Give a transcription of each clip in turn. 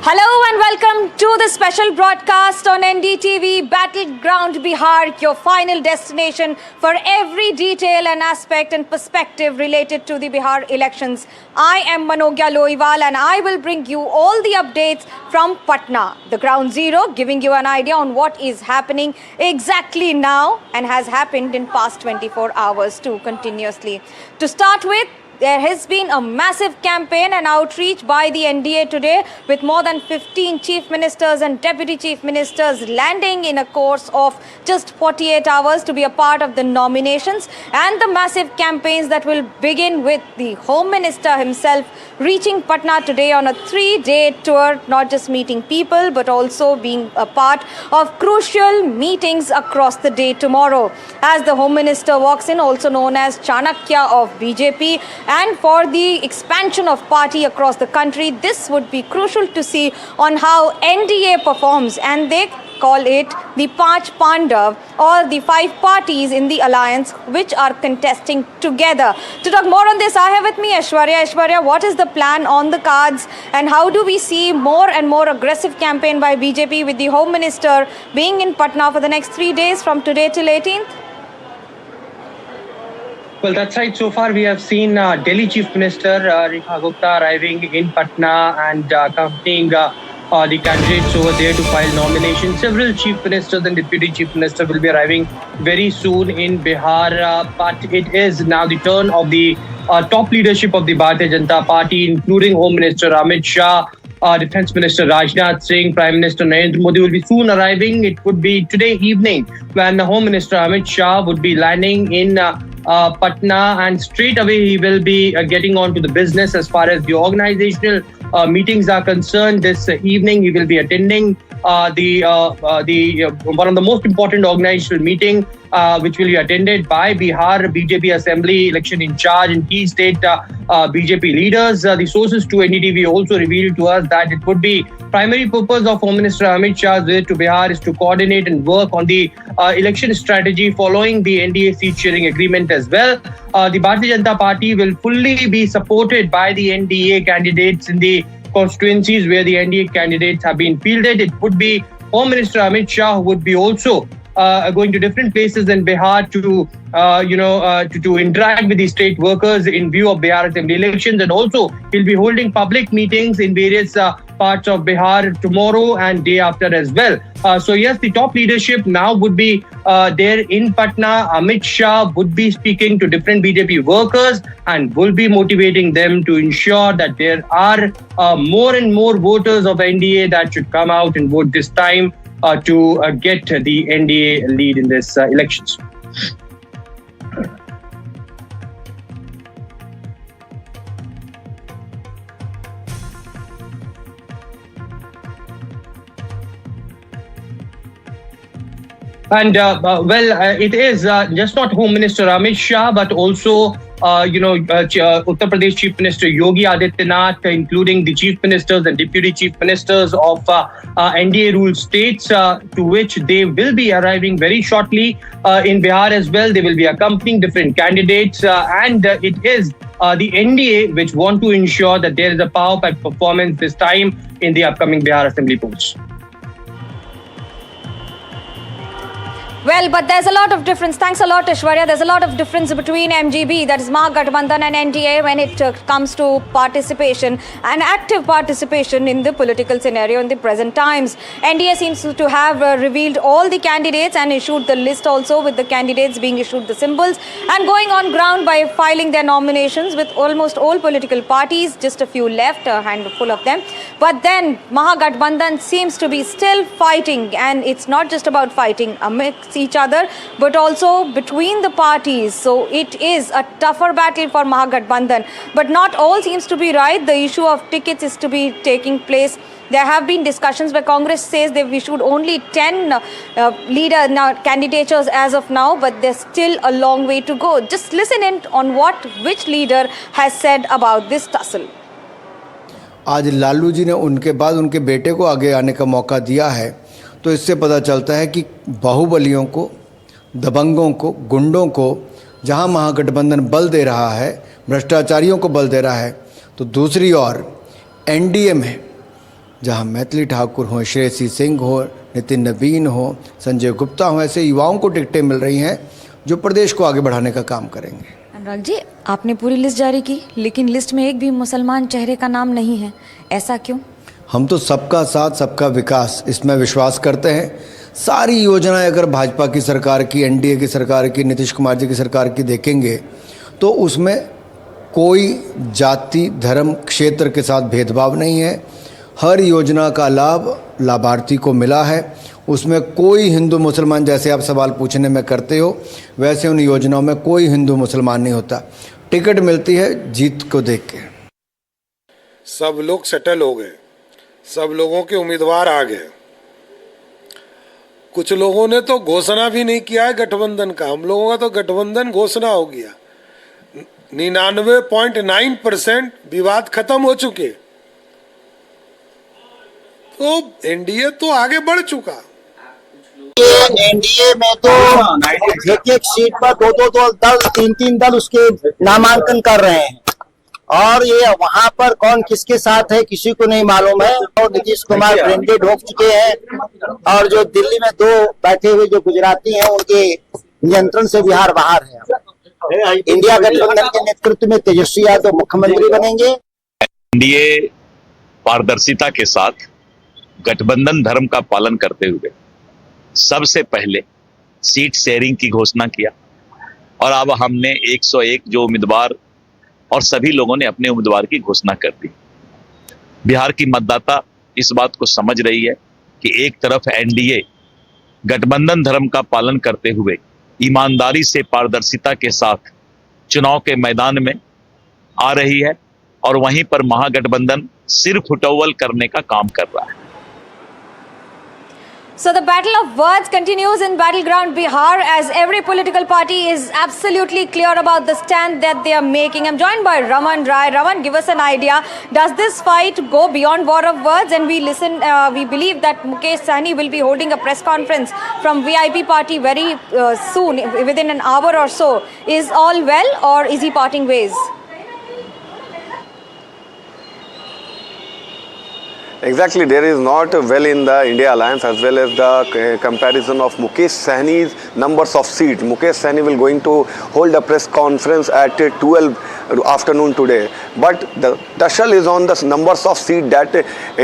Hello and welcome to the special broadcast on NDTV Battleground Bihar, your final destination for every detail and aspect and perspective related to the Bihar elections. I am Manogya Loiwal and I will bring you all the updates from Patna, the ground zero, giving you an idea on what is happening exactly now and has happened in past 24 hours too continuously. To start with, there has been a massive campaign and outreach by the NDA today, with more than 15 chief ministers and deputy chief ministers landing in a course of just 48 hours to be a part of the nominations and the massive campaigns that will begin with the Home Minister himself reaching Patna today on a 3-day tour, not just meeting people but also being a part of crucial meetings across the day tomorrow. As the Home Minister walks in, also known as Chanakya of BJP, and for the expansion of party across the country, this would be crucial to see on how NDA performs, and they call it the Panch Pandav, or the 5 parties in the alliance which are contesting together. To talk more on this, I have with me Aishwarya. Aishwarya, what is the plan on the cards and how do we see more and more aggressive campaign by BJP with the Home Minister being in Patna for the next 3 days from today till 18th? Well, that's right. So far, we have seen Delhi Chief Minister Rekha Gupta arriving in Patna and accompanying the candidates over there to file nominations. Several Chief Ministers and Deputy Chief Minister will be arriving very soon in Bihar. But it is now the turn of the top leadership of the Bharatiya Janata Party, including Home Minister Amit Shah, Defence Minister Rajnath Singh, Prime Minister Narendra Modi will be soon arriving. It would be today evening when the Home Minister Amit Shah would be landing in Patna, and straight away he will be getting on to the business as far as the organizational meetings are concerned. This evening he will be attending one of the most important organizational meeting which will be attended by Bihar BJP Assembly election in charge and key state BJP leaders. The sources to NDTV also revealed to us that it would be primary purpose of Home Minister Amit Shah's visit to Bihar is to coordinate and work on the election strategy following the NDA seat sharing agreement as well. The Bharatiya Janata Party will fully be supported by the NDA candidates in the constituencies where the NDA candidates have been fielded. It would be Home Minister Amit Shah who would be also going to different places in Bihar to interact with the state workers in view of Bihar Assembly elections, and also he'll be holding public meetings in various parts of Bihar tomorrow and day after as well. So yes, the top leadership now would be there in Patna. Amit Shah would be speaking to different BJP workers and will be motivating them to ensure that there are more and more voters of NDA that should come out and vote this time to get the NDA lead in this elections. And it is just not Home Minister Amit Shah, but also Uttar Pradesh Chief Minister Yogi Adityanath, including the Chief Ministers and Deputy Chief Ministers of NDA ruled states, to which they will be arriving very shortly in Bihar as well. They will be accompanying different candidates, and it is the NDA which want to ensure that there is a power-packed performance this time in the upcoming Bihar Assembly polls. Well, but there's a lot of difference. Thanks a lot, Aishwarya. There's a lot of difference between MGB, that is Mahagathbandhan, and NDA when it comes to participation and active participation in the political scenario in the present times. NDA seems to have revealed all the candidates and issued the list also, with the candidates being issued the symbols and going on ground by filing their nominations with almost all political parties, just a few left, a handful of them. But then Mahagathbandhan seems to be still fighting, and it's not just about fighting amidst each other but also between the parties. So it is a tougher battle for Mahagathbandhan, but not all seems to be right. The issue of tickets is to be taking place. There have been discussions where Congress says they've issued only 10 candidatures as of now, but there's still a long way to go. Just listen in on what which leader has said about this tussle. आज लालू जी ने उनके बाद उनके बेटे को आगे आने का मौका दिया है, तो इससे पता चलता है कि बाहुबलियों को, दबंगों को, गुंडों को जहां महागठबंधन बल दे रहा है, भ्रष्टाचारियों को बल दे रहा है, तो दूसरी ओर एनडीए में जहां मैथिली ठाकुर हो, श्रेयसी सिंह हो, नितिन नवीन हो, संजय गुप्ता हो, ऐसे युवाओं को टिकटें मिल रही हैं जो प्रदेश को आगे बढ़ाने का काम करेंगे। अनुराग जी, आपने पूरी लिस्ट जारी की, लेकिन लिस्ट में एक भी मुसलमान चेहरे का नाम नहीं है, ऐसा क्यों? हम तो सबका साथ सबका विकास इसमें विश्वास करते हैं। सारी योजनाएं अगर भाजपा की सरकार की, एनडीए की सरकार की, नीतीश कुमार जी की सरकार की देखेंगे तो उसमें कोई जाति, धर्म, क्षेत्र के साथ भेदभाव नहीं है। हर योजना का लाभ लाभार्थी को मिला है। उसमें कोई हिंदू मुसलमान, जैसे आप सवाल पूछने में करते हो, वैसे उन योजनाओं में कोई हिंदू मुसलमान नहीं होता। टिकट मिलती है जीत को देख के। सब लोग सेटल हो गए, सब लोगों के उम्मीदवार आ गए। कुछ लोगों ने तो घोषणा भी नहीं किया है गठबंधन का। हम लोगों का तो गठबंधन घोषणा हो गया। 99.9% विवाद खत्म हो चुके, तो एनडीए तो आगे बढ़ चुका। एनडीए में तो एक एक सीट पर दो दल, तीन दल उसके नामांकन कर रहे हैं, और ये वहां पर कौन किसके साथ है किसी को नहीं मालूम है। और नीतीश कुमार ब्रेंडेड हो चुके हैं, और जो दिल्ली में दो बैठे हुए जो गुजराती हैं उनके नियंत्रण से बिहार बाहर है। इंडिया गठबंधन के नेतृत्व में तेजस्वी यादव मुख्यमंत्री बनेंगे। एनडीए पारदर्शिता के साथ गठबंधन धर्म का पालन करते हुए सबसे पहले सीट शेयरिंग की घोषणा किया, और अब हमने 101 जो उम्मीदवार और सभी लोगों ने अपने उम्मीदवार की घोषणा कर दी। बिहार की मतदाता इस बात को समझ रही है कि एक तरफ एनडीए गठबंधन धर्म का पालन करते हुए ईमानदारी से पारदर्शिता के साथ चुनाव के मैदान में आ रही है, और वहीं पर महागठबंधन सिर्फ फुटौवल करने का काम कर रहा है। So the battle of words continues in battleground Bihar, as every political party is absolutely clear about the stand that they are making. I'm joined by Raman Rai. Raman, give us an idea. Does this fight go beyond war of words? And we believe that Mukesh Sahni will be holding a press conference from VIP party very soon, within an hour or so. Is all well, or is he parting ways? Exactly, there is not well in the India Alliance, as well as the comparison of Mukesh Sahni's numbers of seats. Mukesh Sahni will going to hold a press conference at 12 afternoon today, but the tussle is on the numbers of seats that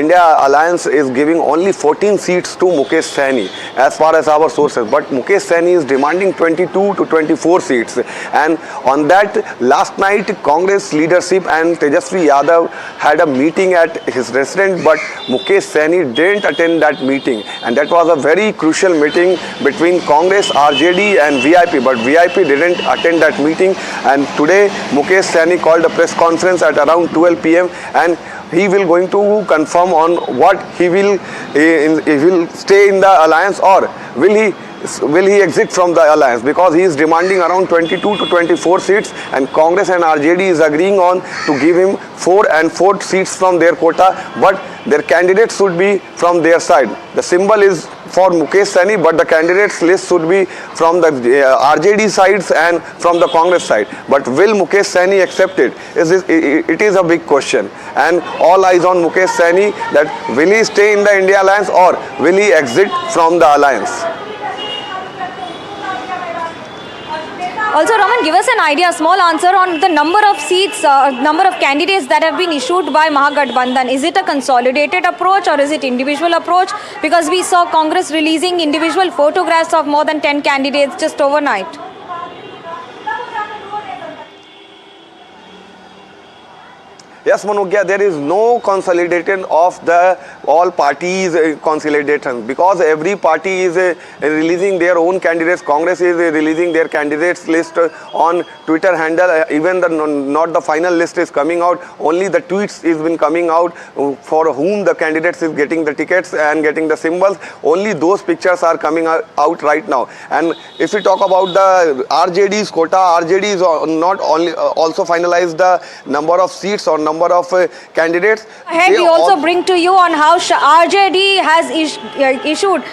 India Alliance is giving only 14 seats to Mukesh Sahni as far as our sources, but Mukesh Sahni is demanding 22 to 24 seats, and on that last night Congress leadership and Tejasvi Yadav had a meeting at his residence, but Mukesh Sahni didn't attend that meeting, and that was a very crucial meeting between Congress, RJD and VIP, but VIP didn't attend that meeting. And today Mukesh Sahni called a press conference at around 12 p.m. and he will going to confirm on what he will stay in the alliance, or will he exit from the alliance, because he is demanding around 22 to 24 seats, and Congress and RJD is agreeing on to give him 4 seats from their quota, but their candidates should be from their side. The symbol is for Mukesh Sahni, but the candidates list should be from the RJD sides and from the Congress side. But will Mukesh Sahni accept it? It is a big question, and all eyes on Mukesh Sahni, that will he stay in the India Alliance or will he exit from the alliance? Also, Raman, give us an idea, a small answer on the number of seats, number of candidates that have been issued by Mahagathbandhan. Is it a consolidated approach or is it individual approach? Because we saw Congress releasing individual photographs of more than 10 candidates just overnight. Yes, Manugya, there is no consolidation of the all parties consolidation, because every party is releasing their own candidates. Congress is releasing their candidates list on Twitter handle. Even not the final list is coming out. Only the tweets is been coming out for whom the candidates is getting the tickets and getting the symbols. Only those pictures are coming out right now. And if we talk about the RJD's quota, RJD is not only also finalized the number of seats or number of candidates. Ahead, we also bring to you on how RJD has issued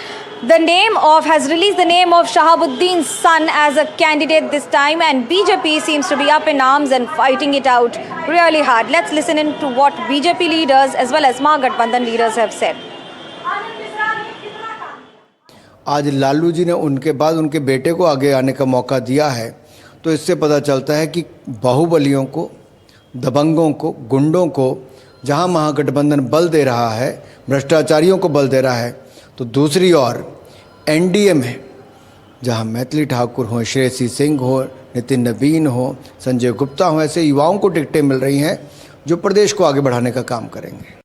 has released the name of Shahabuddin's son as a candidate this time, and BJP seems to be up in arms and fighting it out really hard. Let's listen in to what BJP leaders as well as Mahagathbandhan leaders have said. आज लालू जी ने उनके बाद उनके बेटे को आगे आने का मौका दिया है, तो इससे पता चलता है कि बाहुबलियों को, दबंगों को, गुंडों को जहां महागठबंधन बल दे रहा है, भ्रष्टाचारियों को बल दे रहा है, तो दूसरी ओर एनडीए में जहां मैथिली ठाकुर हो, श्रेयसी सिंह हो, नितिन नवीन हो, संजय गुप्ता हो, ऐसे युवाओं को टिकटें मिल रही हैं जो प्रदेश को आगे बढ़ाने का काम करेंगे।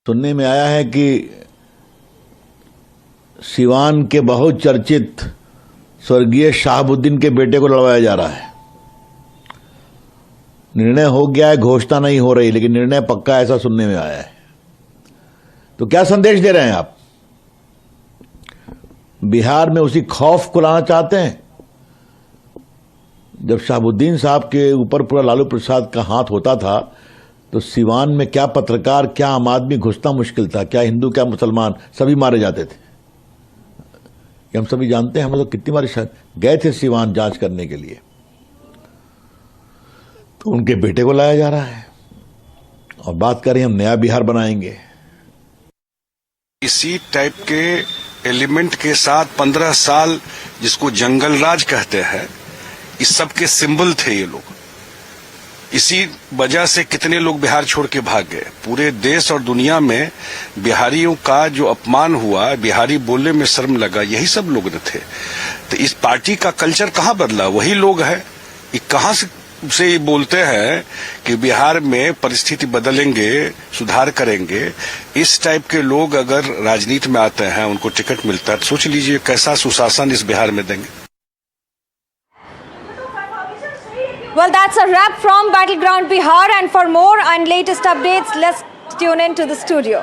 सुनने में आया है कि सिवान के बहुत चर्चित स्वर्गीय शहाबुद्दीन के बेटे को लड़वाया जा रहा है। निर्णय हो गया है, घोषणा नहीं हो रही, लेकिन निर्णय पक्का ऐसा सुनने में आया है। तो क्या संदेश दे रहे हैं आप? बिहार में उसी खौफ को लाना चाहते हैं? जब शहाबुद्दीन साहब के ऊपर पूरा लालू प्रसाद का हाथ होता था, तो सिवान में क्या पत्रकार, क्या आम आदमी घुसना मुश्किल था, क्या हिंदू, क्या मुसलमान, सभी मारे जाते थे। हम सभी जानते हैं, हम लोग कितनी बार गए थे सिवान जांच करने के लिए। तो उनके बेटे को लाया जा रहा है और बात करें हम नया बिहार बनाएंगे। इसी टाइप के एलिमेंट के साथ 15 साल जिसको जंगल राज कहते हैं, इस सब के सिंबल थे ये लोग। इसी वजह से कितने लोग बिहार छोड़ के भाग गए। पूरे देश और दुनिया में बिहारियों का जो अपमान हुआ, बिहारी बोलने में शर्म लगा, यही सब लोग थे। तो इस पार्टी का कल्चर कहाँ बदला? वही लोग हैं। ये कहाँ से ये बोलते हैं कि बिहार में परिस्थिति बदलेंगे, सुधार करेंगे। इस टाइप के लोग अगर राजनीति में आते हैं, उनको टिकट मिलता है, तो सोच लीजिए कैसा सुशासन इस बिहार में देंगे। Well, that's a wrap from Battleground Bihar, and for more and latest updates, let's tune in to the studio.